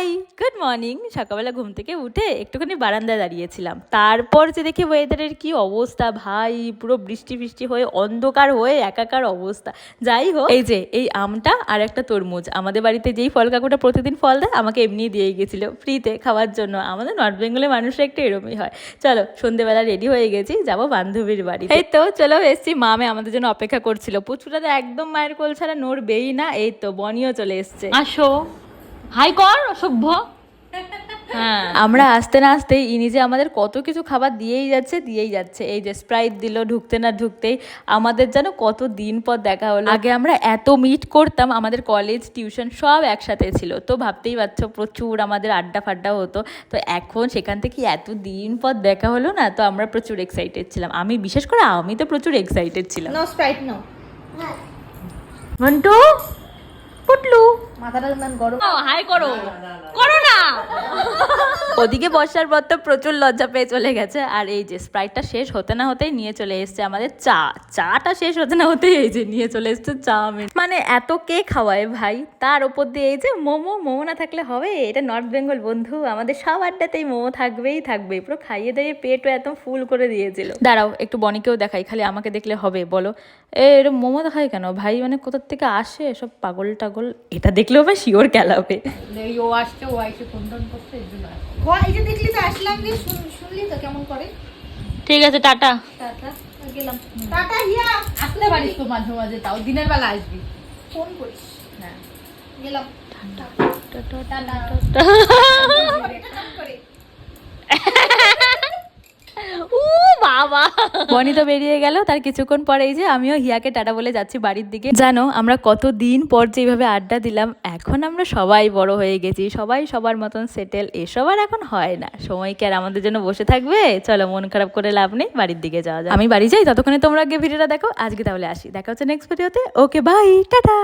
High, good morning. সকালবেলা ঘুম থেকে উঠে একটুখানি বারান্দায় দাঁড়িয়েছিলাম, তারপর যে দেখি ওয়েদারের কি অবস্থা ভাই, পুরো বৃষ্টি বৃষ্টি হয়ে অন্ধকার হয়ে একাকার অবস্থা। যাই হোক, এই যে এই আমটা আর একটা তরমুজ আমাদের বাড়িতে যেই ফল কাকুটা প্রতিদিন ফল দেয় আমাকে এমনি দিয়ে গেছিলো ফ্রিতে খাওয়ার জন্য। আমাদের নর্থ বেঙ্গলের মানুষরা একটু এরমই হয়। চলো, সন্ধ্যেবেলা রেডি হয়ে গেছি, যাবো বান্ধবীর বাড়ি। এই তো চলো এসছি, মামে আমাদের জন্য অপেক্ষা করছিল। পুচুটা তো একদম মায়ের কোল ছাড়া নড়বেই না। এই তো বনিও চলে এসছে। আসো, হাই কর অসভ্য। হ্যাঁ, আমরা আসতে না আসতেই ইনি যে আমাদের কত কিছু খাবার দিয়েই যাচ্ছে। এই যে স্প্রাইট দিল ঢুকতে না ঢুকতেই। আমাদের যেন কত দিন পর দেখা হলো। আগে আমরা এত মিট করতাম, আমাদের কলেজ টিউশন সব একসাথে ছিল, তো ভাবতেই পারছো প্রচুর আমাদের আড্ডা ফাড্ডা হতো। তো এখন সেখান থেকে এত দিন পর দেখা হলো না, তো আমরা প্রচুর এক্সাইটেড ছিলাম। বিশেষ করে আমি তো প্রচুর এক্সাইটেড ছিলাম। No Sprite no. Montu, Putlu, মাথাটা গরম। হাই করো, করো না। ওদিকে বর্ষার পর তো প্রচুর লজ্জা পেয়ে চলে গেছে। আর এই যে স্প্রাইটটা শেষ হতে না হতেই নিয়ে চলে এসছে আমাদের চাটা শেষ হতে না হতেই এই যে নিয়ে চলে এসছে চাউমিন। মানে এত কে খাওয়ায় ভাই, তার ওপর দিয়ে এই যে মোমো না থাকলে হবে? এটা নর্থ বেঙ্গল বন্ধু, আমাদের সব আড্ডাতেই মোমো থাকবে। পুরো খাইয়ে দিয়ে পেটও একদম ফুল করে দিয়েছিল। দাঁড়াও একটু বনিকেও দেখাই, খালি আমাকে দেখলে হবে বলো? এরকম মোমো দেখায় কেন ভাই? মানে কোথার থেকে আসে সব পাগল টাগল? এটা দেখলেও ভাই শিওর গেলাবে। ও আসছে, ও আইসে ফোন করতে, এর জন্য এই যে দেখলি তো আসলাম, যে শুনলি তো কেমন করে। ঠিক আছে, টাটা। টাটা, গেলাম। টাটা হিয়া, আসতে পারিস তো মাঝে মাঝে, তাও দিনের বেলা আসবি, ফোন করিস। হ্যাঁ, গেলাম। বাবা, বনি তো বেরিয়ে গেল। তার কিছুক্ষণ পরে এই যে আমিও হিয়াকে টাটা বলে যাচ্ছি বাড়ির দিকে। জানো আমরা কতদিন পর যেভাবে আড্ডা দিলাম, এখন আমরা সবাই বড় হয়ে গেছি, সবাই সবার মতন সেটেল। এসব আর এখন হয় না। সময় কি আর আমাদের জন্য বসে থাকবে? চলো, মন খারাপ করে লাভ নেই, বাড়ির দিকে যাওয়া যায়। আমি বাড়ি যাই, ততক্ষণে তোমরা আগে ভিডিওটা দেখো। আজকে তাহলে আসি, দেখা হচ্ছে নেক্সট ভিডিওতে। Okay bye, tata.